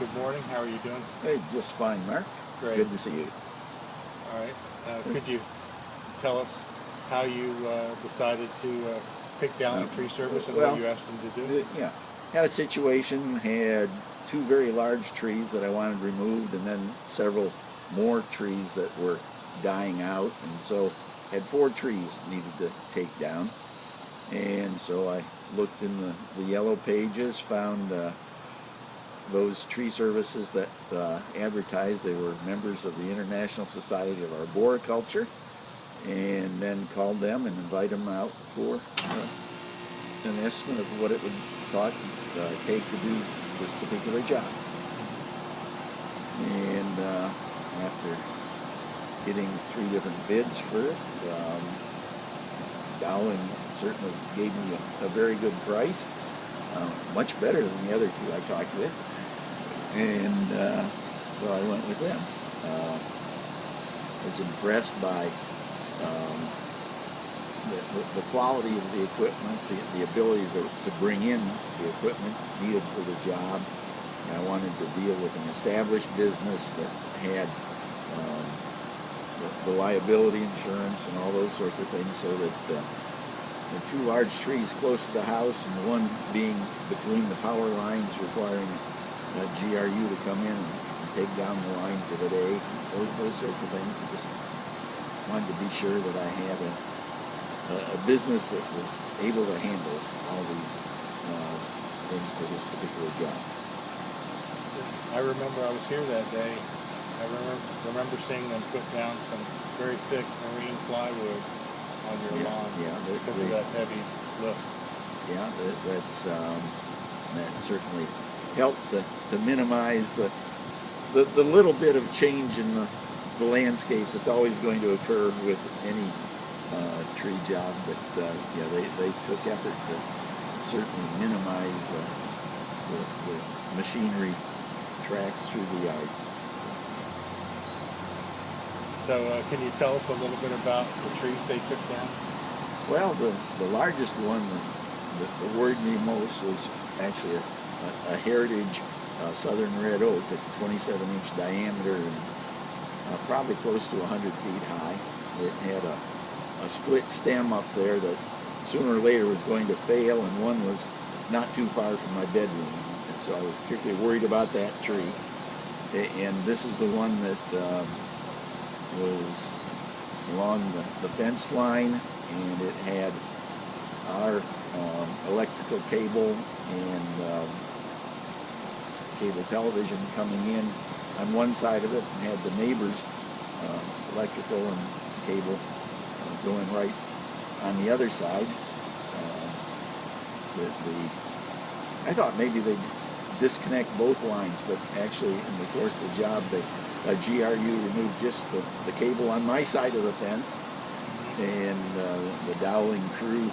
Good morning. How are you doing? Hey, just fine, Mark. Great. Good to see you. All right. Could you tell us how you decided to pick down the tree service and what you asked them to do? Yeah. Had a situation, had two very large trees that I wanted removed, and then several more trees that were dying out, and so had 4 trees needed to take down. And so I looked in the yellow pages, found those tree services that advertised they were members of the International Society of Arboriculture, and then called them and invited them out for an estimate of what it would take to do this particular job. And after getting 3 different bids for it, Dowling certainly gave me a very good price, much better than the other 2 I talked with, and so I went with them. I was impressed by the quality of the equipment, the ability to bring in the equipment needed for the job. And I wanted to deal with an established business that had the liability insurance and all those sorts of things, so that the 2 large trees close to the house and the one being between the power lines requiring GRU to come in and take down the line for the day, those sorts of things. I just wanted to be sure that I had a business that was able to handle all these things for this particular job. I remember I was here that day. I remember seeing them put down some very thick marine plywood on your lawn because of that heavy lift. Yeah, that certainly helped to minimize the little bit of change in the landscape that's always going to occur with any tree job. But they took effort to certainly minimize the machinery tracks through the yard. So can you tell us a little bit about the trees they took down? Well, the largest one that worried me most was actually a heritage southern red oak at 27-inch diameter and probably close to 100 feet high. It had a split stem up there that sooner or later was going to fail, and one was not too far from my bedroom. And so I was particularly worried about that tree. And this is the one that was along the fence line, and it had our electrical cable and cable television coming in on one side of it, and had the neighbor's electrical and cable going right on the other side. I thought maybe they'd disconnect both lines, but actually in the course of the job, GRU removed just the cable on my side of the fence, and the Dowling crew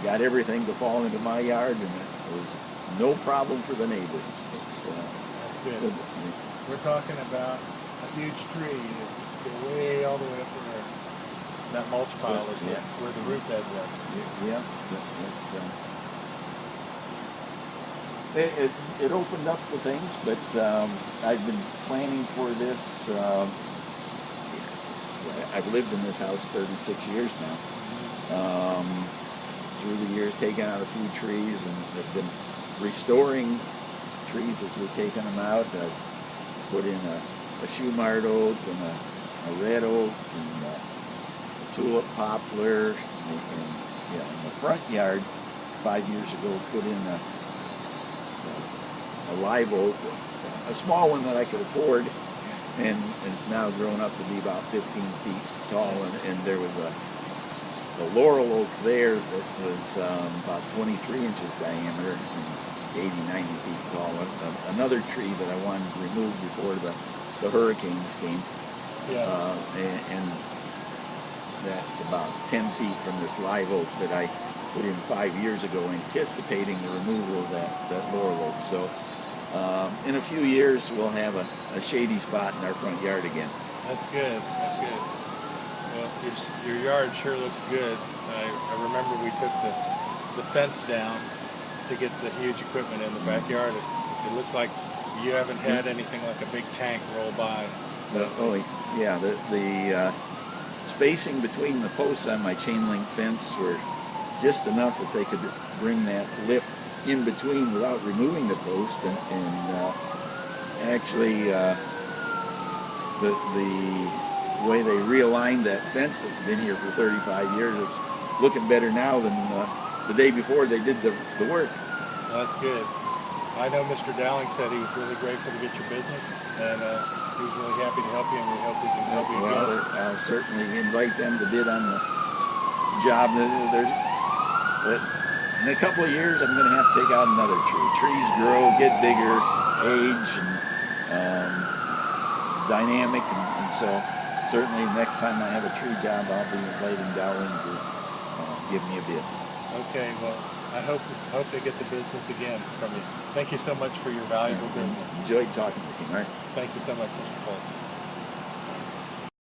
got everything to fall into my yard, and it was no problem for the neighbor. That's good. We're talking about a huge tree that goes way all the way up there. That mulch pile is where the root bed was. Yeah. It opened up the things, but I've been planning for this. I've lived in this house 36 years now. Through the years, taken out a few trees, and have been restoring trees as we've taken them out. I've put in a shoe-mart oak and a red oak and a tulip poplar, and in the front yard 5 years ago put in a live oak, a small one that I could afford, and it's now grown up to be about 15 feet tall, and there was a laurel oak there that was about 23 inches diameter and 80, 90 feet tall. Another tree that I wanted to remove before the hurricanes came. And that's about 10 feet from this live oak that I put in 5 years ago, anticipating the removal of that laurel oak. So in a few years, we'll have a shady spot in our front yard again. That's good. That's good. Well, your yard sure looks good. I remember we took the fence down to get the huge equipment in the backyard. It It looks like you haven't had anything like a big tank roll by. Yeah, the spacing between the posts on my chain link fence were just enough that they could bring that lift in between without removing the post, and actually the way they realigned that fence that's been here for 35 years, it's looking better now than the day before they did the work. Well, that's good. I know Mr. Dowling said he was really grateful to get your business, and he was really happy to help you, and we hope we can help you again. Well, I'll certainly invite them to bid on the job. But in a couple of years, I'm going to have to take out another tree. Trees grow, get bigger, age, and dynamic, and so certainly next time I have a tree job, I'll be inviting Dowling to give me a bid. Okay, well, I hope to get the business again from you. Thank you so much for your valuable business. Enjoyed talking with you, Mark. Thank you so much, Mr. Foltz.